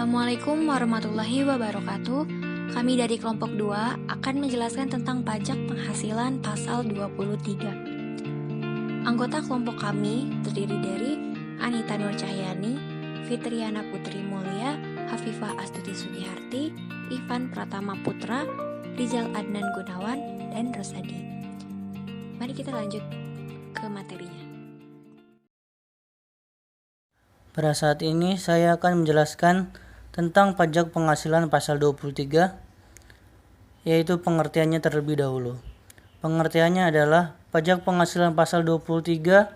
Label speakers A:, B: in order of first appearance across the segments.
A: Assalamualaikum warahmatullahi wabarakatuh. Kami dari kelompok 2 akan menjelaskan tentang pajak penghasilan pasal 23. Anggota kelompok kami terdiri dari Anita Nur Cahyani, Fitriana Putri Mulia, Hafifah Astuti Sugiharti, Ivan Pratama Putra, Rizal Adnan Gunawan, dan Rosadi. Mari kita lanjut ke materinya.
B: Pada saat ini saya akan menjelaskan tentang pajak penghasilan pasal 23, yaitu pengertiannya terlebih dahulu. Pengertiannya adalah pajak penghasilan pasal 23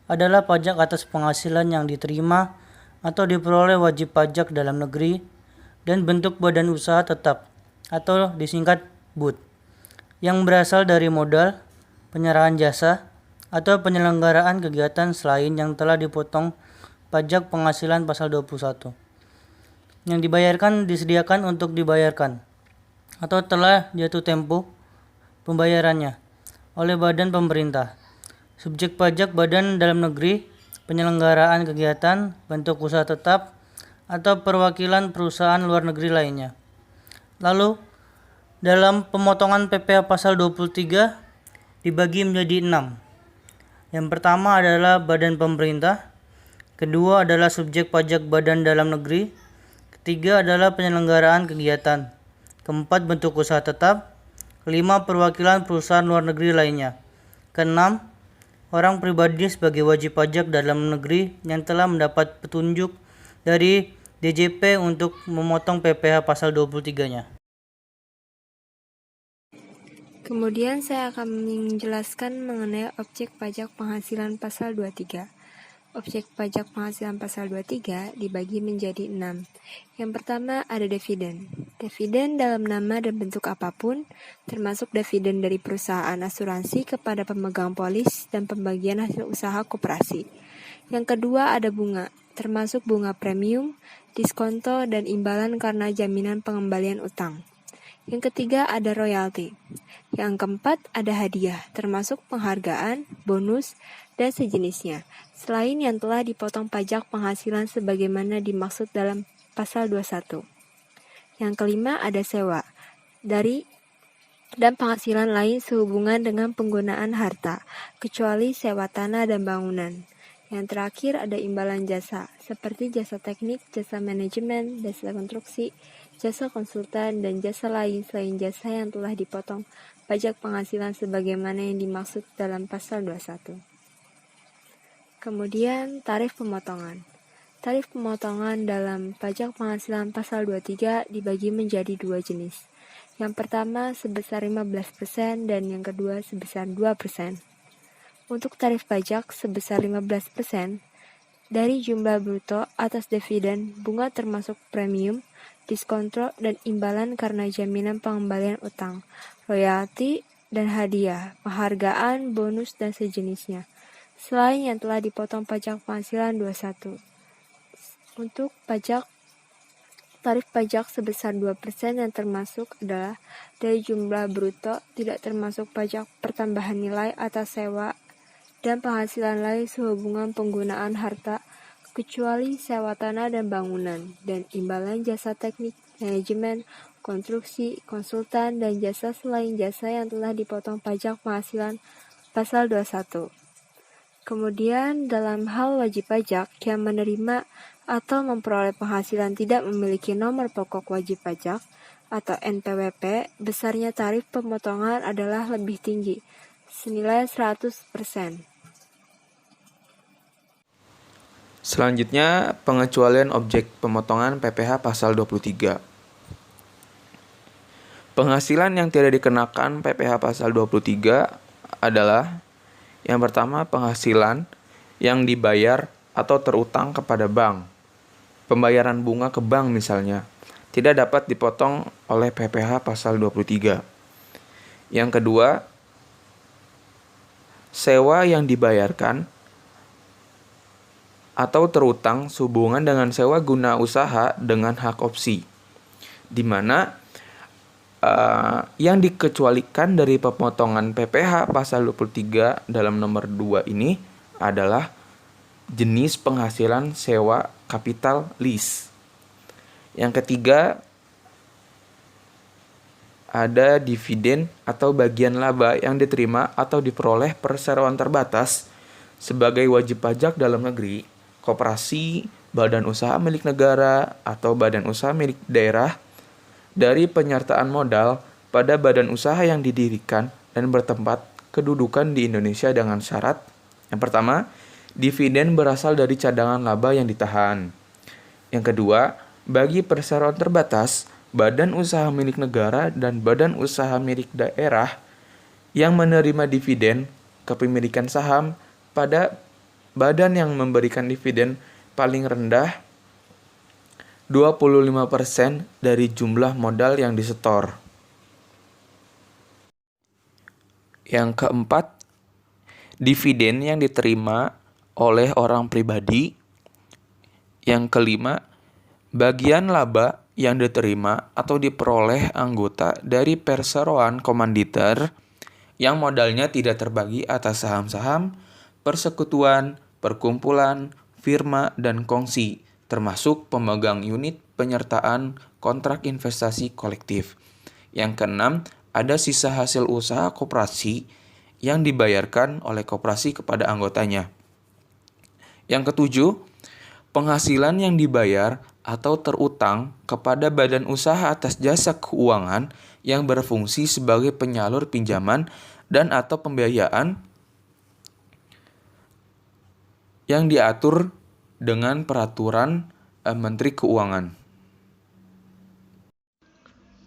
B: adalah pajak atas penghasilan yang diterima atau diperoleh wajib pajak dalam negeri dan bentuk badan usaha tetap atau disingkat BUT yang berasal dari modal, penyerahan jasa, atau penyelenggaraan kegiatan selain yang telah dipotong pajak penghasilan pasal 21 yang dibayarkan disediakan untuk dibayarkan atau telah jatuh tempo pembayarannya oleh badan pemerintah, subjek pajak badan dalam negeri, penyelenggaraan kegiatan, bentuk usaha tetap, atau perwakilan perusahaan luar negeri lainnya. Lalu, dalam pemotongan PPh pasal 23 dibagi menjadi 6. Yang pertama adalah badan pemerintah, kedua adalah subjek pajak badan dalam negeri, ketiga adalah penyelenggaraan kegiatan, keempat bentuk usaha tetap, kelima perwakilan perusahaan luar negeri lainnya, keenam orang pribadi sebagai wajib pajak dalam negeri yang telah mendapat petunjuk dari DJP untuk memotong PPh pasal 23-nya.
C: Kemudian saya akan menjelaskan mengenai objek pajak penghasilan pasal 23. Objek pajak penghasilan pasal 23 dibagi menjadi 6. Yang pertama ada dividen. Dividen dalam nama dan bentuk apapun, termasuk dividen dari perusahaan asuransi kepada pemegang polis dan pembagian hasil usaha koperasi. Yang kedua ada bunga, termasuk bunga premium, diskonto, dan imbalan karena jaminan pengembalian utang. Yang ketiga ada royalti. Yang keempat ada hadiah, termasuk penghargaan, bonus, dan sejenisnya, selain yang telah dipotong pajak penghasilan sebagaimana dimaksud dalam pasal 21. Yang kelima ada sewa, dari dan penghasilan lain sehubungan dengan penggunaan harta, kecuali sewa tanah dan bangunan. Yang terakhir ada imbalan jasa, seperti jasa teknik, jasa manajemen, jasa konstruksi, jasa konsultan, dan jasa lain selain jasa yang telah dipotong pajak penghasilan sebagaimana yang dimaksud dalam pasal 21. Kemudian tarif pemotongan. Tarif pemotongan dalam pajak penghasilan pasal 23 dibagi menjadi 2 jenis. Yang pertama sebesar 15% dan yang kedua sebesar 2%. Untuk tarif pajak sebesar 15%, dari jumlah bruto atas dividen, bunga termasuk premium, diskonto, dan imbalan karena jaminan pengembalian utang, royalti, dan hadiah, penghargaan, bonus, dan sejenisnya, selain yang telah dipotong pajak penghasilan 21. Untuk tarif pajak sebesar 2% yang termasuk adalah dari jumlah bruto, tidak termasuk pajak pertambahan nilai atas sewa dan penghasilan lain sehubungan penggunaan harta, kecuali sewa tanah dan bangunan, dan imbalan jasa teknik, manajemen, konstruksi, konsultan, dan jasa selain jasa yang telah dipotong pajak penghasilan pasal 21. Kemudian dalam hal wajib pajak yang menerima atau memperoleh penghasilan tidak memiliki nomor pokok wajib pajak atau NPWP, besarnya tarif pemotongan adalah lebih tinggi, senilai 100%.
D: Selanjutnya, pengecualian objek pemotongan PPh pasal 23. Penghasilan yang tidak dikenakan PPh pasal 23 adalah yang pertama penghasilan yang dibayar atau terutang kepada bank. Pembayaran bunga ke bank misalnya, tidak dapat dipotong oleh PPh pasal 23. Yang kedua, sewa yang dibayarkan atau terutang sehubungan dengan sewa guna usaha dengan hak opsi, di mana yang dikecualikan dari pemotongan PPh pasal 23 dalam nomor 2 ini adalah jenis penghasilan sewa kapital lease. Yang ketiga, ada dividen atau bagian laba yang diterima atau diperoleh perseroan terbatas sebagai wajib pajak dalam negeri, koperasi, badan usaha milik negara, atau badan usaha milik daerah dari penyertaan modal pada badan usaha yang didirikan dan bertempat kedudukan di Indonesia dengan syarat. Yang pertama, dividen berasal dari cadangan laba yang ditahan. Yang kedua, bagi perseroan terbatas, badan usaha milik negara dan badan usaha milik daerah yang menerima dividen kepemilikan saham pada badan yang memberikan dividen paling rendah 25% dari jumlah modal yang disetor. Yang keempat, dividen yang diterima oleh orang pribadi. Yang kelima, bagian laba yang diterima atau diperoleh anggota dari perseroan komanditer yang modalnya tidak terbagi atas saham-saham, persekutuan, perkumpulan, firma, dan kongsi, termasuk pemegang unit penyertaan kontrak investasi kolektif. Yang keenam, ada sisa hasil usaha koperasi yang dibayarkan oleh koperasi kepada anggotanya. Yang ketujuh, penghasilan yang dibayar atau terutang kepada badan usaha atas jasa keuangan yang berfungsi sebagai penyalur pinjaman dan atau pembiayaan yang diatur dengan peraturan Menteri Keuangan.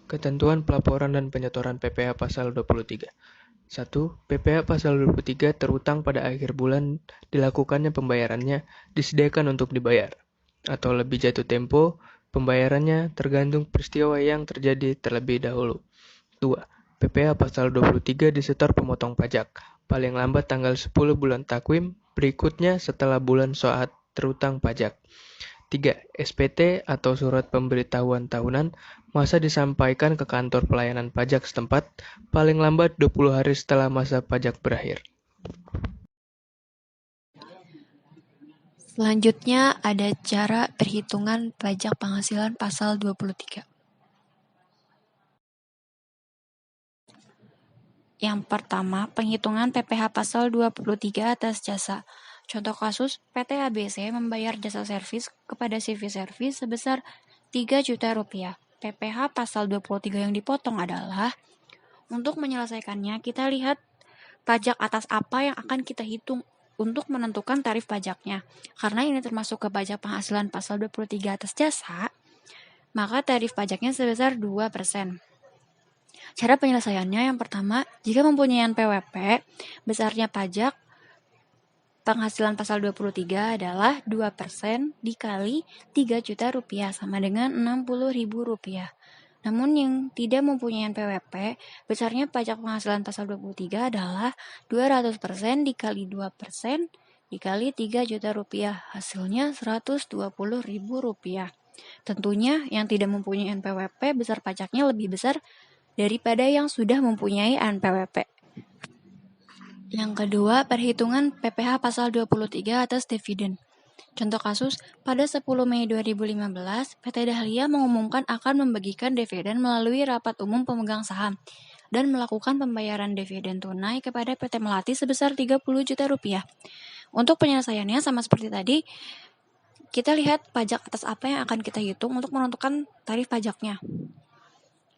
E: Ketentuan pelaporan dan penyetoran PPh pasal 23. 1. PPh pasal 23 terutang pada akhir bulan dilakukannya pembayarannya disediakan untuk dibayar, atau lebih jatuh tempo, pembayarannya tergantung peristiwa yang terjadi terlebih dahulu. 2. PPh pasal 23 disetor pemotong pajak, paling lambat tanggal 10 bulan takwim berikutnya setelah bulan saat terutang pajak. 3. SPT atau surat pemberitahuan tahunan masa disampaikan ke kantor pelayanan pajak setempat paling lambat 20 hari setelah masa pajak berakhir.
A: Selanjutnya ada cara perhitungan pajak penghasilan pasal 23. Yang pertama, penghitungan PPh pasal 23 atas jasa. Contoh kasus, PT ABC membayar jasa servis kepada CV Service sebesar 3 juta rupiah. PPh pasal 23 yang dipotong adalah, untuk menyelesaikannya kita lihat pajak atas apa yang akan kita hitung untuk menentukan tarif pajaknya. Karena ini termasuk ke pajak penghasilan pasal 23 atas jasa, maka tarif pajaknya sebesar 2%. Cara penyelesaiannya yang pertama, jika mempunyai NPWP, besarnya pajak penghasilan pasal 23 adalah 2% dikali 3 juta rupiah sama dengan 60.000 rupiah. Namun yang tidak mempunyai NPWP, besarnya pajak penghasilan pasal 23 adalah 200% dikali 2% dikali 3 juta rupiah, hasilnya 120.000 rupiah. Tentunya yang tidak mempunyai NPWP besar pajaknya lebih besar daripada yang sudah mempunyai NPWP. Yang kedua, perhitungan PPh pasal 23 atas dividen. Contoh kasus, pada 10 Mei 2015, PT Dahlia mengumumkan akan membagikan dividen melalui rapat umum pemegang saham dan melakukan pembayaran dividen tunai kepada PT Melati sebesar 30 juta rupiah. Untuk penyelesaiannya sama seperti tadi, kita lihat pajak atas apa yang akan kita hitung untuk menentukan tarif pajaknya.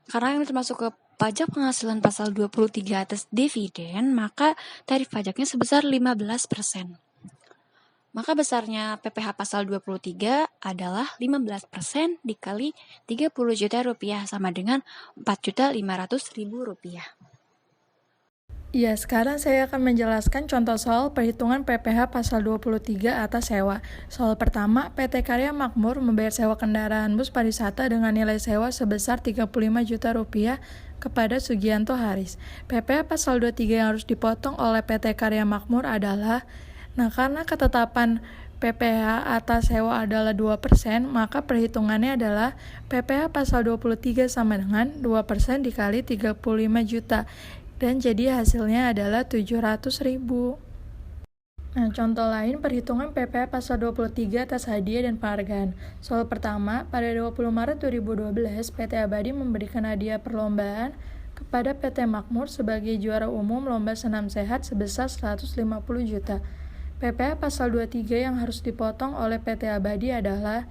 A: Karena ini termasuk ke pajak penghasilan pasal 23 atas dividen, maka tarif pajaknya sebesar 15%. Maka besarnya PPh pasal 23 adalah 15% dikali 30 juta rupiah sama dengan 4.500.000 rupiah.
F: Ya, sekarang saya akan menjelaskan contoh soal perhitungan PPh pasal 23 atas sewa. Soal pertama, PT Karya Makmur membayar sewa kendaraan bus pariwisata dengan nilai sewa sebesar 35 juta rupiah kepada Sugianto Haris. PPh pasal 23 yang harus dipotong oleh PT Karya Makmur adalah, karena ketetapan PPh atas sewa adalah 2%, maka perhitungannya adalah PPh pasal 23 sama dengan 2% dikali 35 juta. Dan jadi hasilnya adalah 700.000. Nah, contoh lain perhitungan PPh pasal 23 atas hadiah dan penghargaan. Soal pertama, pada 20 Maret 2012, PT Abadi memberikan hadiah perlombaan kepada PT Makmur sebagai juara umum lomba senam sehat sebesar 150 juta. PPh pasal 23 yang harus dipotong oleh PT Abadi adalah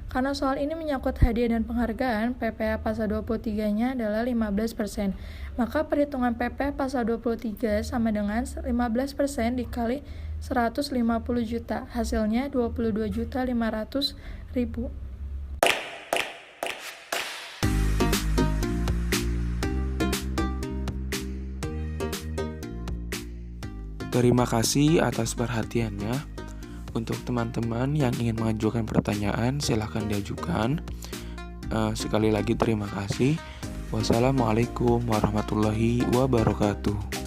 F: karena soal ini menyangkut hadiah dan penghargaan, PPh pasal 23-nya adalah 15%. Maka perhitungan PPh pasal 23 sama dengan 15% dikali 150 juta. Hasilnya 22.500.000.
D: Terima kasih atas perhatiannya. Untuk teman-teman yang ingin mengajukan pertanyaan, silahkan diajukan. Sekali lagi terima kasih. Wassalamualaikum warahmatullahi wabarakatuh.